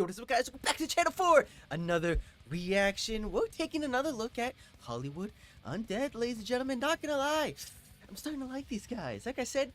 what is up, guys? Welcome back to the channel for another reaction. We're taking another look at Hollywood Undead, ladies and gentlemen. Not gonna lie, I'm starting to like these guys. Like I said,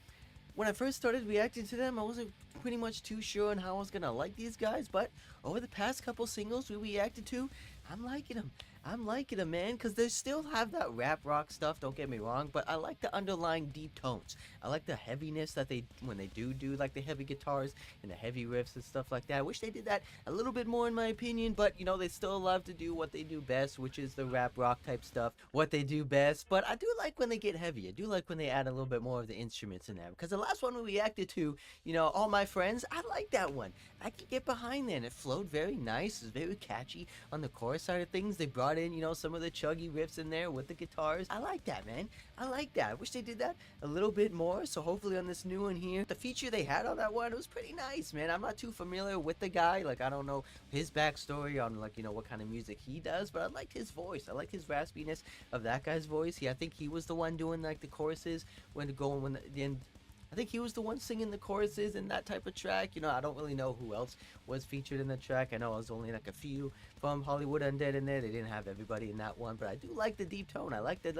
when I first started reacting to them, I wasn't pretty much too sure on how I was gonna like these guys, but over the past couple singles we reacted to, I'm liking them. I'm liking them, man, because they still have that rap rock stuff, don't get me wrong, but I like the underlying deep tones. I like the heaviness that when they do like the heavy guitars and the heavy riffs and stuff like that. I wish they did that a little bit more in my opinion, but you know, they still love to do what they do best, which is the rap rock type stuff, what they do best. But I do like when they get heavy. I do like when they add a little bit more of the instruments in there, because the last one we reacted to, you know, All My Friends, I like that one. I could get behind that, and it flowed very nice. It was very catchy on the chorus side of things. They brought in, you know, some of the chuggy riffs in there with the guitars. I like that, man. I like that. I wish they did that a little bit more. So hopefully on this new one here, the feature they had on that one, it was pretty nice, man. I'm not too familiar with the guy. Like, I don't know his backstory on, like, you know, what kind of music he does, but I liked his voice. I liked his raspiness of that guy's voice. I think he was the one doing, like, the choruses I think he was the one singing the choruses in that type of track. You know, I don't really know who else was featured in the track. I know it was only like a few from Hollywood Undead in there. They didn't have everybody in that one, but I do like the deep tone. I like the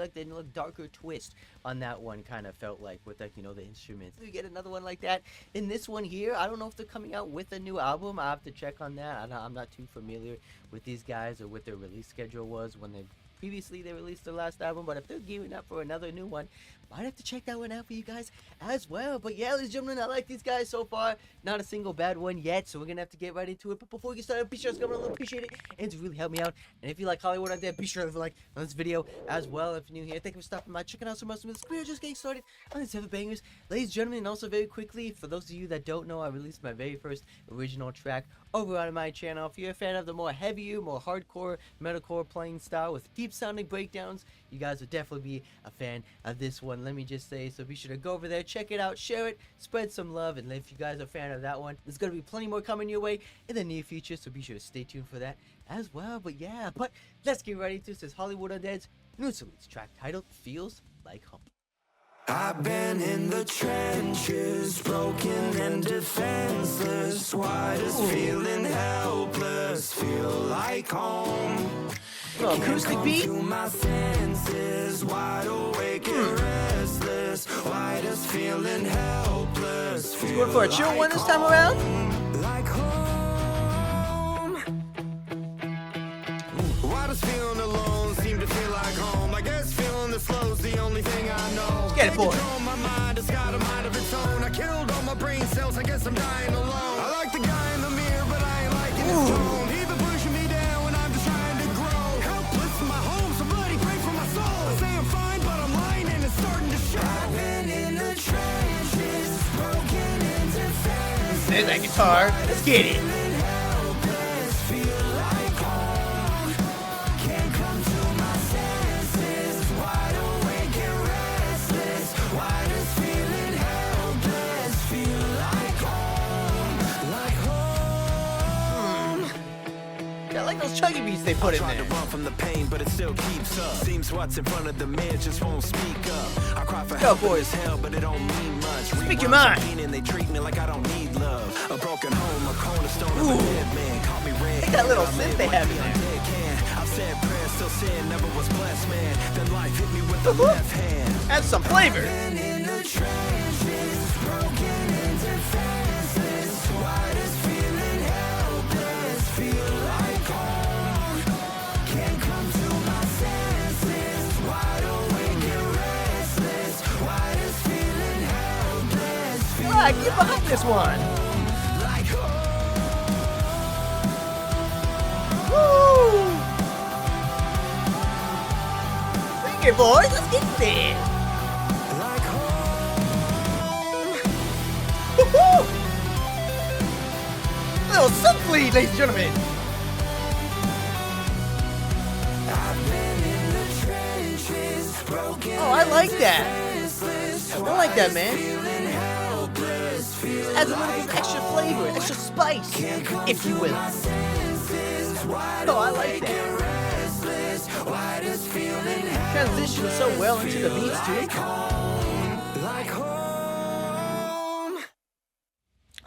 darker twist on that one, kind of felt like, with, like, you know, the instruments. We get another one like that in this one here. I don't know if they're coming out with a new album. I have to check on that. I'm not too familiar with these guys or what their release schedule was when they previously released their last album, but if they're gearing up for another new one, might have to check that one out for you guys as well. But yeah, ladies and gentlemen, I like these guys so far. Not a single bad one yet, so we're gonna have to get right into it. But before we get started, be sure to comment, appreciate it, and to really help me out. And if you like Hollywood Undead, be sure to leave a like on this video as well. If you're new here, thank you for stopping by, checking out some of this. We're just getting started on these heavy bangers, ladies and gentlemen. And also, very quickly, for those of you that don't know, I released my very first original track over on my channel. If you're a fan of the more heavier, more hardcore metalcore playing style with deep sounding breakdowns, you guys would definitely be a fan of this one, let me just say. So be sure to go over there, check it out, share it, spread some love. And if you guys are a fan of that one, there's going to be plenty more coming your way in the near future, so be sure to stay tuned for that as well. But yeah, let's get right into this. This is Hollywood Undead's newest release track titled Feels Like Home. I've been in the trenches, broken and defenseless. Why does feeling helpless feel like home? Little acoustic beat. My senses, wide awake and restless. Why does feeling helpless feel going for a chill one this time around? Like home. Why does feeling alone seem to feel like home? I guess feeling the slow's the only thing I know. Let's get it, boy. My mind has got a mind of its own. I killed all my brain cells, I guess I'm dying alone. I like the guy in the mirror, but I ain't liking his tone. He's been pushing me down when I'm just trying to grow. Helpless in my home, somebody pray for my soul. I say I'm fine, but I'm lying and it's starting to show. I've been in the trenches, broken into defenseless. There's that guitar. Let's get it. I like those chuggy beats they put in there. To run from the pain, but it still keeps up. Seems what's in front of the mirror just won't speak up. I cry for help, boys, hell, but it don't mean much. Speak your mind. And they treat me like I don't need love. A broken home, a cornerstone of a dead man. Caught me red. Take that little synth they have in there. I've said prayers, still sin, never was blessed, man. Then life hit me with the left hand. Add some flavor. Get behind this one. Woo! Bring it, boys. Let's get there. Woohoo! Little synth lead, ladies and gentlemen. Oh, I like that. I like that, man. Adds a little bit of extra flavor, extra spice, if you will. Oh, I like that. Transitions so well into the beats, too.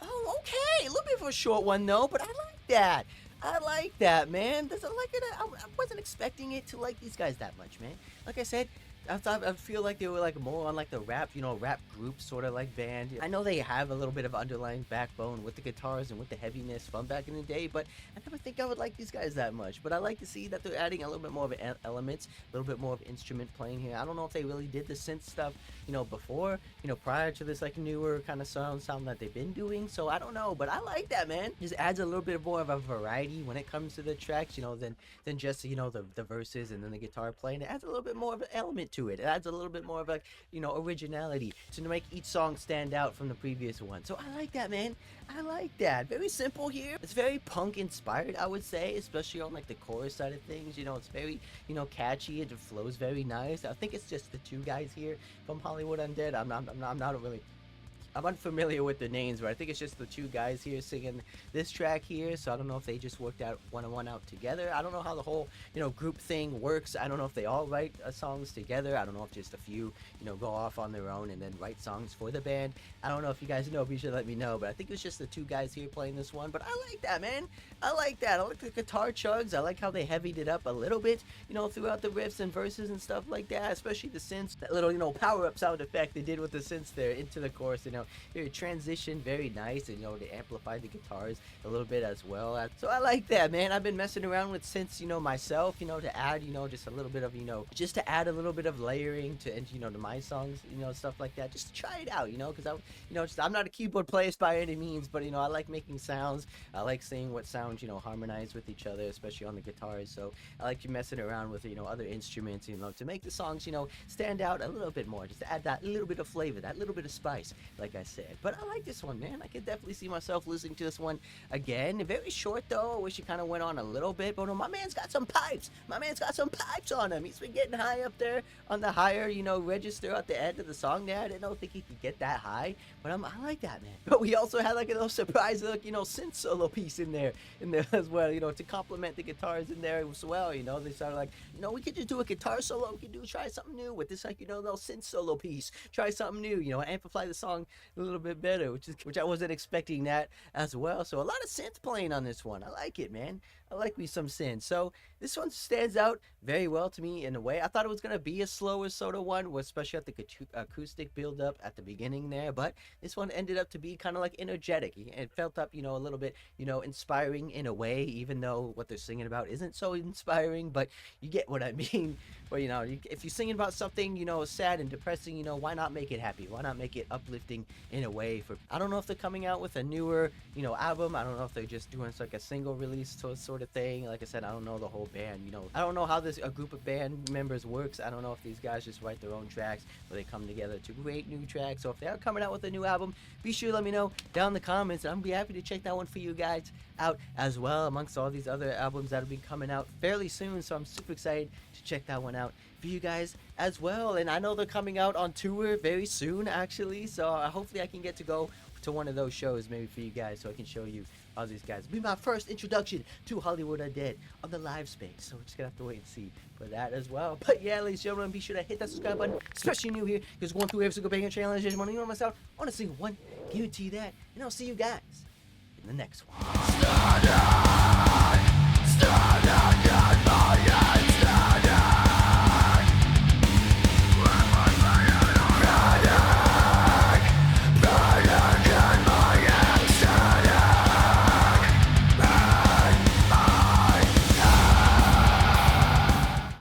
Oh, okay. A little bit of a short one, though, but I like that. I like that, man. Does it like it? I wasn't expecting it to like these guys that much, man. Like I said, I feel like they were like more on like the rap, rap group sort of like band. I know they have a little bit of underlying backbone with the guitars and with the heaviness from back in the day, but I never think I would like these guys that much. But I like to see that they're adding a little bit more of elements, a little bit more of instrument playing here. I don't know if they really did the synth stuff, before, prior to this like newer kind of sound that they've been doing. So I don't know, but I like that, man. Just adds a little bit more of a variety when it comes to the tracks, than just the verses and then the guitar playing. It adds a little bit more of an element to it. It adds a little bit more of a originality to make each song stand out from the previous one. So I like that, man. I like that. Very simple here. It's very punk inspired, I would say, especially on like the chorus side of things. It's very catchy. It flows very nice. I think it's just the two guys here from Hollywood Undead. I'm unfamiliar with the names, but I think it's just the two guys here singing this track here. So I don't know if they just worked out one out together. I don't know how the whole, group thing works. I don't know if they all write songs together. I don't know if just a few, go off on their own and then write songs for the band. I don't know if you guys know. Be sure to let me know. But I think it's just the two guys here playing this one. But I like that, man. I like that. I like the guitar chugs. I like how they heavied it up a little bit, throughout the riffs and verses and stuff like that. Especially the synths, that little, power-up sound effect they did with the synths there into the chorus, Very transition, very nice, and they amplify the guitars a little bit as well. So I like that, man. I've been messing around with synths, myself, to add, just a little bit of, just to add a little bit of layering to, to my songs, stuff like that, just to try it out, because I'm not a keyboard player by any means, but I like making sounds. I like seeing what sounds, harmonize with each other, especially on the guitars. So I like you messing around with, other instruments, to make the songs, stand out a little bit more, just to add that little bit of flavor, that little bit of spice, like I said. But I like this one, man. I could definitely see myself listening to this one again. Very short, though. I wish it kind of went on a little bit. But my man's got some pipes. My man's got some pipes on him. He's been getting high up there on the higher, register at the end of the song there. I didn't think he could get that high. But I like that, man. But we also had like a little surprise, like, synth solo piece in there as well, to complement the guitars in there as well. They started like, we could just do a guitar solo. We could try something new with this, like, little synth solo piece. Try something new, amplify the song a little bit better, which I wasn't expecting that as well. So a lot of synth playing on this one. I like it, man. I like me some synth. So this one stands out very well to me in a way. I thought it was gonna be a slower sort of one, especially at the acoustic build up at the beginning there. But this one ended up to be kind of like energetic. It felt up, a little bit, inspiring in a way, even though what they're singing about isn't so inspiring. But you get what I mean. But if you're singing about something, sad and depressing, why not make it happy? Why not make it uplifting in a way? I don't know if they're coming out with a newer, album. I don't know if they're just doing like a single release sort of thing. Like I said, I don't know the whole band. I don't know how a group of band members works. I don't know if these guys just write their own tracks or they come together to create new tracks. So if they are coming out with a new album, be sure to let me know down in the comments. I'm be happy to check that one for you guys out as well, amongst all these other albums that will be coming out fairly soon. So I'm super excited to check that one out for you guys as well. And I know they're coming out on tour very soon, actually. So hopefully I can get to go to one of those shows maybe for you guys, so I can show you all these guys. It'll be my first introduction to Hollywood Undead on the live space, so we're just gonna have to wait and see for that as well. But yeah, ladies and gentlemen, be sure to hit that subscribe button, especially new here, because going through every single banger challenge, I want to myself on a single one, guarantee that, and I'll see you guys in the next one.